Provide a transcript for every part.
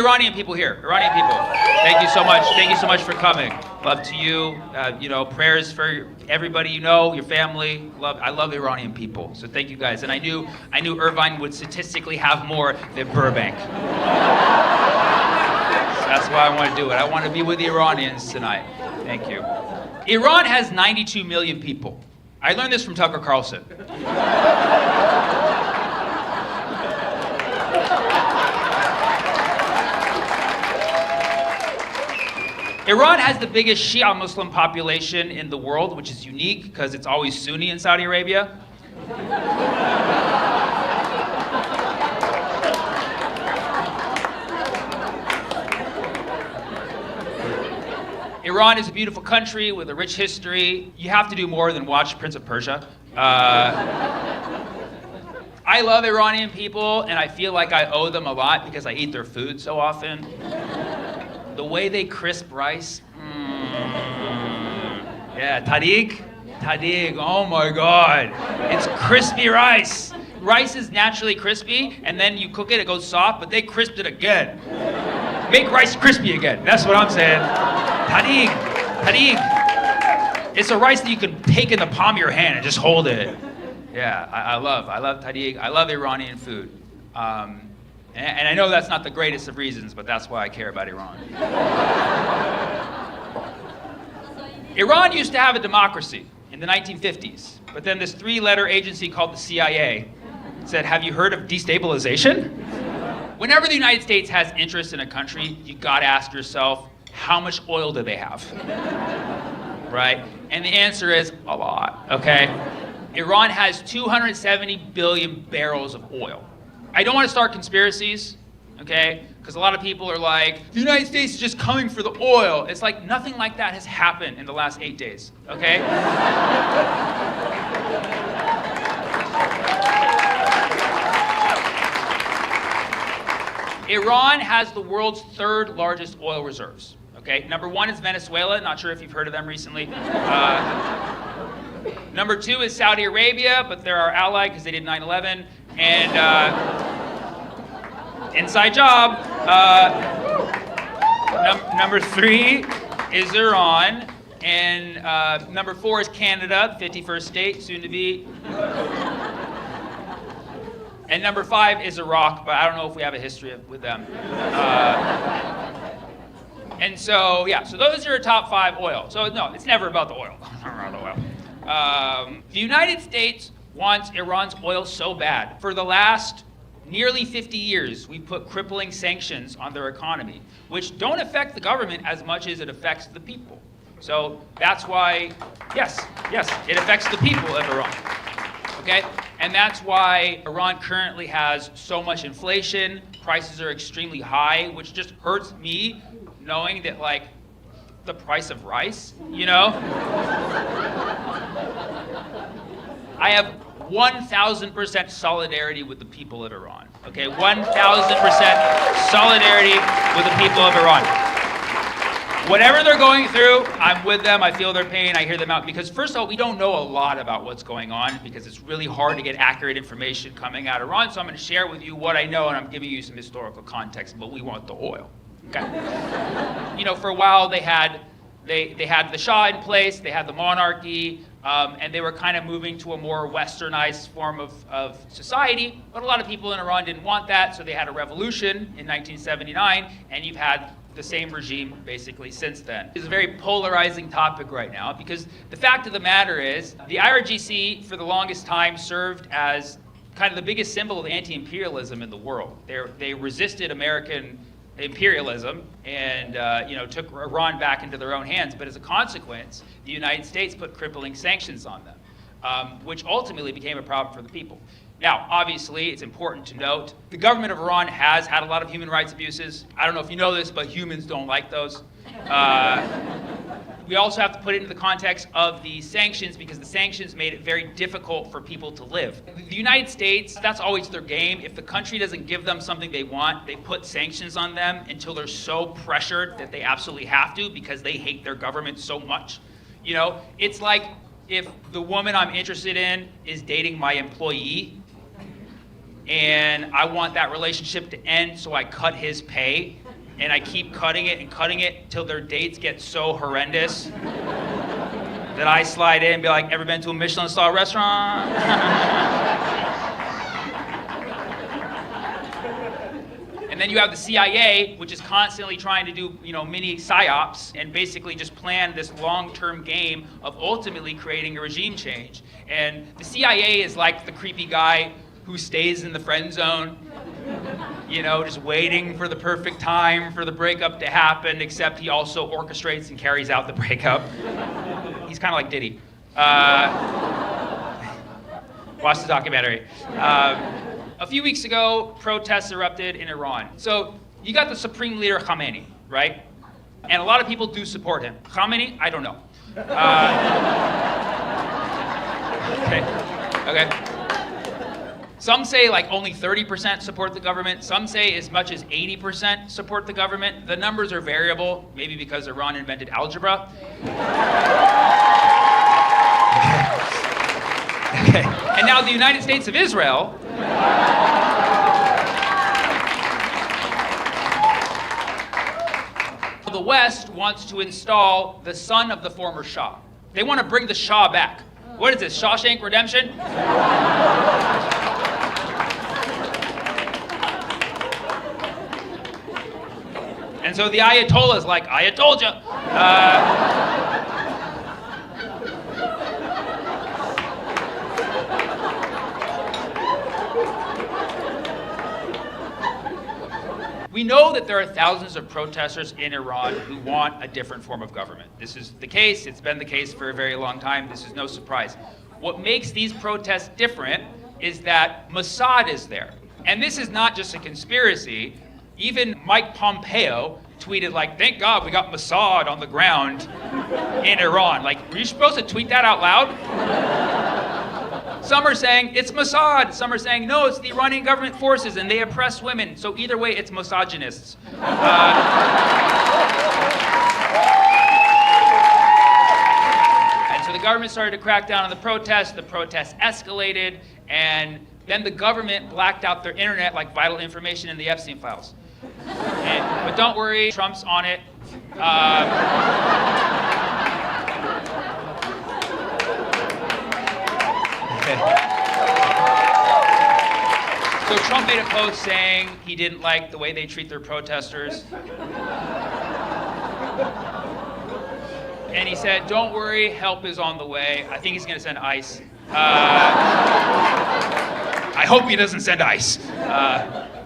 Iranian people here. Iranian people. Thank you so much. Thank you so much for coming. Love to you. Prayers for everybody you know, your family. I love Iranian people. So thank you guys. And I knew Irvine would statistically have more than Burbank. So that's why I want to do it. I want to be with the Iranians tonight. Thank you. Iran has 92 million people. I learned this from Tucker Carlson. Iran has the biggest Shia Muslim population in the world, which is unique because it's always Sunni in Saudi Arabia. Iran is a beautiful country with a rich history. You have to do more than watch Prince of Persia. I love Iranian people, and I feel like I owe them a lot because I eat their food so often. The way they crisp rice. Yeah, tahdig, oh my God. It's crispy rice. Rice is naturally crispy, and then you cook it, it goes soft, but they crisped it again. Make rice crispy again, that's what I'm saying. Tahdig. It's a rice that you can take in the palm of your hand and just hold it. Yeah, I love tahdig. I love Iranian food. And I know that's not the greatest of reasons, but that's why I care about Iran. Iran used to have a democracy in the 1950s, but then this three-letter agency called the CIA said, have you heard of destabilization? Whenever the United States has interest in a country, you gotta ask yourself, how much oil do they have? Right? And the answer is a lot, okay? Iran has 270 billion barrels of oil. I don't want to start conspiracies, okay? Because a lot of people are like, the United States is just coming for the oil. It's like nothing like that has happened in the last 8 days, okay? Iran has the world's third largest oil reserves, okay? Number one is Venezuela. Not sure if you've heard of them recently. Number two is Saudi Arabia, but they're our ally because they did 9/11. And inside job. Number three is Iran, and number four is Canada, the 51st state, soon to be. And number five is Iraq, but I don't know if we have a history with them. And so, yeah, so those are your top five oil. So no, it's never about the oil. The United States wants Iran's oil so bad. For the last nearly 50 years, we put crippling sanctions on their economy, which don't affect the government as much as it affects the people. So that's why, yes, it affects the people of Iran, okay? And that's why Iran currently has so much inflation, prices are extremely high, which just hurts me knowing that, like, the price of rice, you know? I have 1,000% solidarity with the people of Iran, okay? 1,000% solidarity with the people of Iran. Whatever they're going through, I'm with them, I feel their pain, I hear them out. Because first of all, we don't know a lot about what's going on because it's really hard to get accurate information coming out of Iran. So I'm gonna share with you what I know, and I'm giving you some historical context, but we want the oil, okay? You know, for a while they had the Shah in place, they had the monarchy, and they were kind of moving to a more westernized form of society, but a lot of people in Iran didn't want that, so they had a revolution in 1979, and you've had the same regime basically since then. It's a very polarizing topic right now, because the fact of the matter is, the IRGC for the longest time served as kind of the biggest symbol of anti-imperialism in the world. They resisted American imperialism and took Iran back into their own hands. But as a consequence, the United States put crippling sanctions on them, which ultimately became a problem for the people. Now, obviously, it's important to note, the government of Iran has had a lot of human rights abuses. I don't know if you know this, but humans don't like those. We also have to put it into the context of the sanctions because the sanctions made it very difficult for people to live. The United States, that's always their game. If the country doesn't give them something they want, they put sanctions on them until they're so pressured that they absolutely have to because they hate their government so much. You know, it's like if the woman I'm interested in is dating my employee and I want that relationship to end, so I cut his pay and I keep cutting it till their dates get so horrendous that I slide in and be like, ever been to a Michelin-star restaurant? And then you have the CIA, which is constantly trying to do, mini psyops and basically just plan this long-term game of ultimately creating a regime change. And the CIA is like the creepy guy who stays in the friend zone, just waiting for the perfect time for the breakup to happen, except he also orchestrates and carries out the breakup. He's kind of like Diddy. Watch the documentary. A few weeks ago, protests erupted in Iran. So you got the supreme leader Khamenei, right? And a lot of people do support him. Khamenei, I don't know. Okay. Some say like only 30% support the government. Some say as much as 80% support the government. The numbers are variable, maybe because Iran invented algebra. Okay. And now the United States of Israel the West wants to install the son of the former Shah. They want to bring the Shah back. What is this, Shawshank Redemption? And so the Ayatollah's like, I told ya. We know that there are thousands of protesters in Iran who want a different form of government. This is the case. It's been the case for a very long time. This is no surprise. What makes these protests different is that Mossad is there. And this is not just a conspiracy. Even Mike Pompeo tweeted like, thank God we got Mossad on the ground in Iran. Like, were you supposed to tweet that out loud? Some are saying it's Mossad. Some are saying, no, it's the Iranian government forces and they oppress women. So either way, it's misogynists. And so the government started to crack down on the protests. The protests escalated. And then the government blacked out their internet like vital information in the Epstein files. But don't worry, Trump's on it. So Trump made a post saying he didn't like the way they treat their protesters. And he said, don't worry, help is on the way. I think he's going to send ICE. I hope he doesn't send ICE.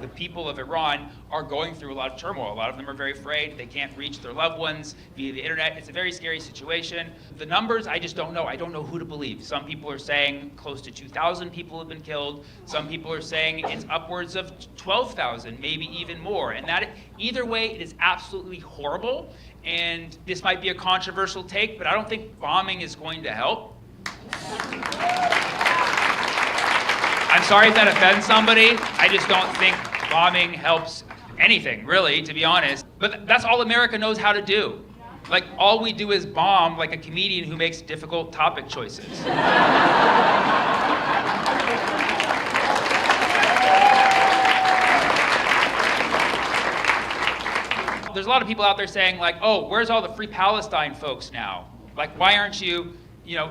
The people of Iran are going through a lot of turmoil. A lot of them are very afraid. They can't reach their loved ones via the internet. It's a very scary situation. The numbers, I just don't know. I don't know who to believe. Some people are saying close to 2,000 people have been killed. Some people are saying it's upwards of 12,000, maybe even more. And that, either way, it is absolutely horrible. And this might be a controversial take, but I don't think bombing is going to help. I'm sorry if that offends somebody. I just don't think bombing helps anything, really, to be honest. But that's all America knows how to do. Like, all we do is bomb like a comedian who makes difficult topic choices. There's a lot of people out there saying, like, oh, where's all the Free Palestine folks now? Like, why aren't you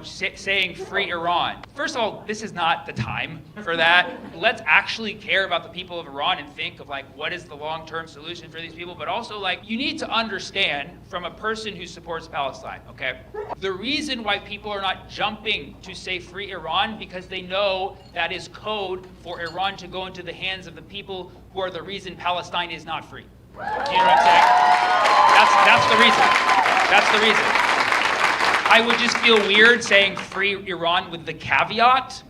saying free Iran? First of all, this is not the time for that. Let's actually care about the people of Iran and think of like, what is the long-term solution for these people? But also like, you need to understand from a person who supports Palestine, okay? The reason why people are not jumping to say free Iran, because they know that is code for Iran to go into the hands of the people who are the reason Palestine is not free. Do you know what I'm saying? That's the reason. That's the reason. I would just feel weird saying free Iran with the caveat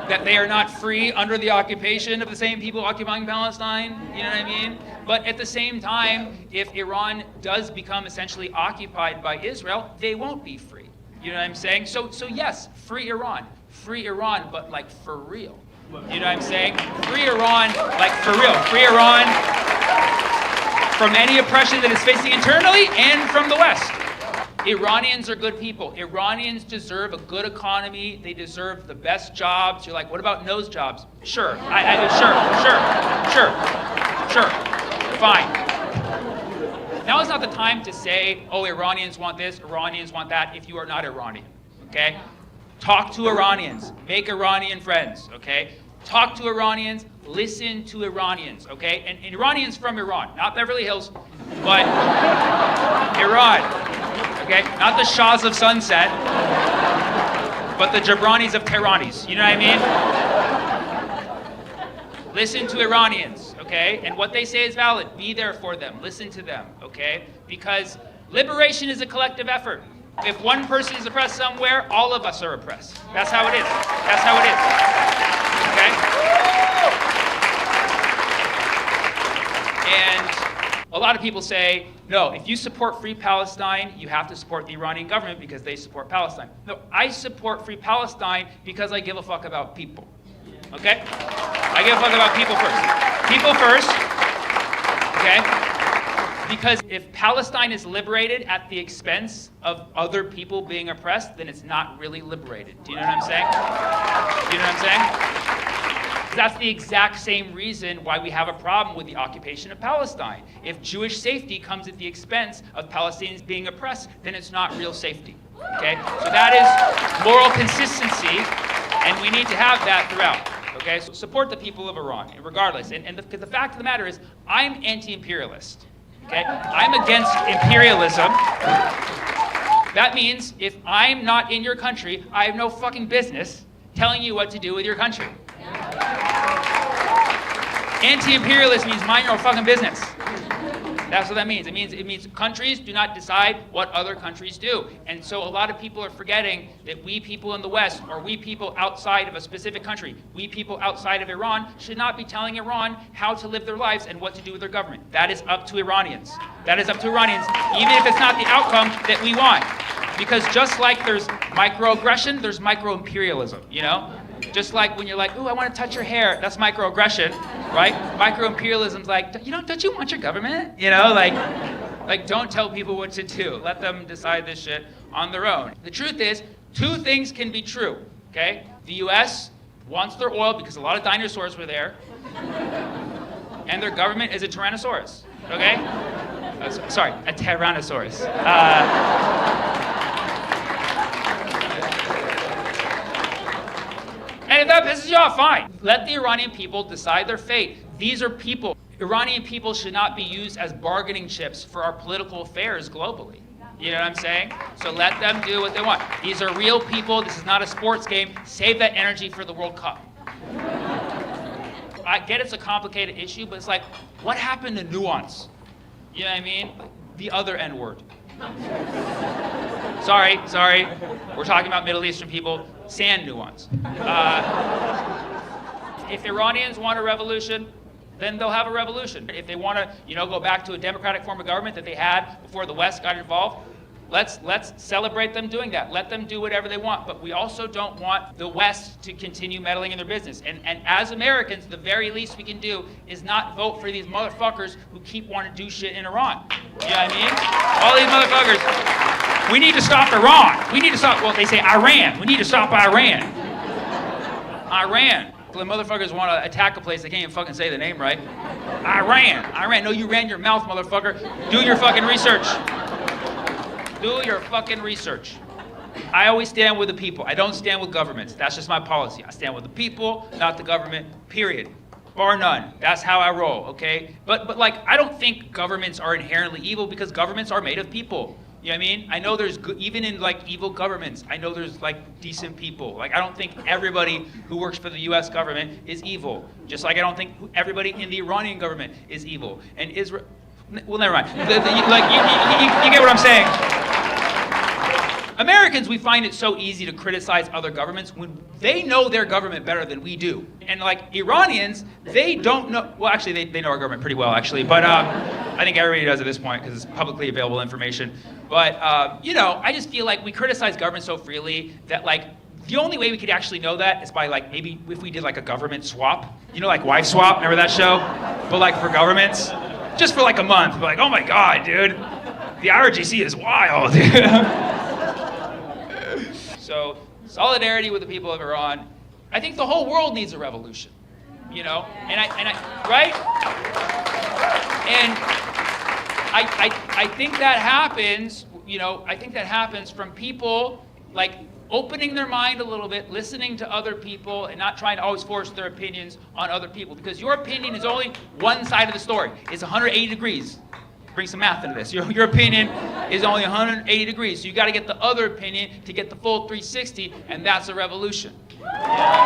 that they are not free under the occupation of the same people occupying Palestine. You know what I mean? But at the same time, if Iran does become essentially occupied by Israel, they won't be free. You know what I'm saying? So yes, free Iran, but like for real. You know what I'm saying? Free Iran, like for real. Free Iran from any oppression that it's facing internally and from the West. Iranians are good people. Iranians deserve a good economy. They deserve the best jobs. You're like, what about nose jobs? Sure. Sure. fine. Now is not the time to say, oh, Iranians want this, Iranians want that, if you are not Iranian, okay? Talk to Iranians, make Iranian friends, okay? Talk to Iranians, listen to Iranians, okay? And Iranians from Iran, not Beverly Hills, but Iran, okay? Not the Shahs of Sunset, but the Jabranis of Tehranis, you know what I mean? Listen to Iranians, okay? And what they say is valid. Be there for them. Listen to them, okay? Because liberation is a collective effort. If one person is oppressed somewhere, all of us are oppressed. That's how it is. That's how it is, okay? And a lot of people say, no, if you support Free Palestine, you have to support the Iranian government because they support Palestine. No, I support Free Palestine because I give a fuck about people, okay? I give a fuck about people first. People first, okay? Because if Palestine is liberated at the expense of other people being oppressed, then it's not really liberated. Do you know what I'm saying? Do you know what I'm saying? That's the exact same reason why we have a problem with the occupation of Palestine. If Jewish safety comes at the expense of Palestinians being oppressed, then it's not real safety, okay? So that is moral consistency, and we need to have that throughout. Okay, so support the people of Iran, regardless. And the fact of the matter is, I'm anti-imperialist. Okay, I'm against imperialism. That means if I'm not in your country, I have no fucking business telling you what to do with your country. Anti-imperialist means mind your own fucking business. That's what that means. It means countries do not decide what other countries do. And so a lot of people are forgetting that we people in the West, or we people outside of a specific country, we people outside of Iran, should not be telling Iran how to live their lives and what to do with their government. That is up to Iranians. That is up to Iranians, even if it's not the outcome that we want. Because just like there's microaggression, there's micro-imperialism, you know? Just like when you're like, ooh, I want to touch your hair, that's microaggression, right? Micro-imperialism's like, don't you want your government? You know, like don't tell people what to do. Let them decide this shit on their own. The truth is, two things can be true, okay? The US wants their oil because a lot of dinosaurs were there, and their government is a Tyrannosaurus, okay? Sorry, a Tyrannosaurus. And if that pisses you off, fine. Let the Iranian people decide their fate. These are people. Iranian people should not be used as bargaining chips for our political affairs globally. You know what I'm saying? So let them do what they want. These are real people. This is not a sports game. Save that energy for the World Cup. I get it's a complicated issue, but it's like, what happened to nuance? You know what I mean? The other N-word. Sorry. We're talking about Middle Eastern people. Sand nuance. If Iranians want a revolution, then they'll have a revolution. If they want to, go back to a democratic form of government that they had before the West got involved, let's celebrate them doing that. Let them do whatever they want. But we also don't want the West to continue meddling in their business. And as Americans, the very least we can do is not vote for these motherfuckers who keep wanting to do shit in Iran. You know what I mean? All these motherfuckers. We need to stop Iran. We need to stop, well, they say Iran. We need to stop Iran. Iran. The motherfuckers want to attack a place, they can't even fucking say the name right. Iran. No, you ran your mouth, motherfucker. Do your fucking research. Do your fucking research. I always stand with the people. I don't stand with governments. That's just my policy. I stand with the people, not the government, period. Bar none. That's how I roll, okay? But like, I don't think governments are inherently evil because governments are made of people. You know what I mean? I know there's good, even in like evil governments, I know there's like decent people. Like I don't think everybody who works for the US government is evil. Just like I don't think everybody in the Iranian government is evil. And Israel, well, never mind. You get what I'm saying. Americans, we find it so easy to criticize other governments when they know their government better than we do. And like Iranians, they don't know, well actually they know our government pretty well actually, but I think everybody does at this point because it's publicly available information. But I just feel like we criticize government so freely that like the only way we could actually know that is by like maybe if we did like a government swap, like Wife Swap, remember that show? But like for governments, just for like a month, but like, oh my God, dude, the IRGC is wild, dude. So solidarity with the people of Iran. I think the whole world needs a revolution, and I right? And I think that happens, I think that happens from people like opening their mind a little bit, listening to other people, and not trying to always force their opinions on other people. Because your opinion is only one side of the story. It's 180 degrees. Bring some math into this. Your opinion is only 180 degrees. So you got to get the other opinion to get the full 360, and that's a revolution. Yeah.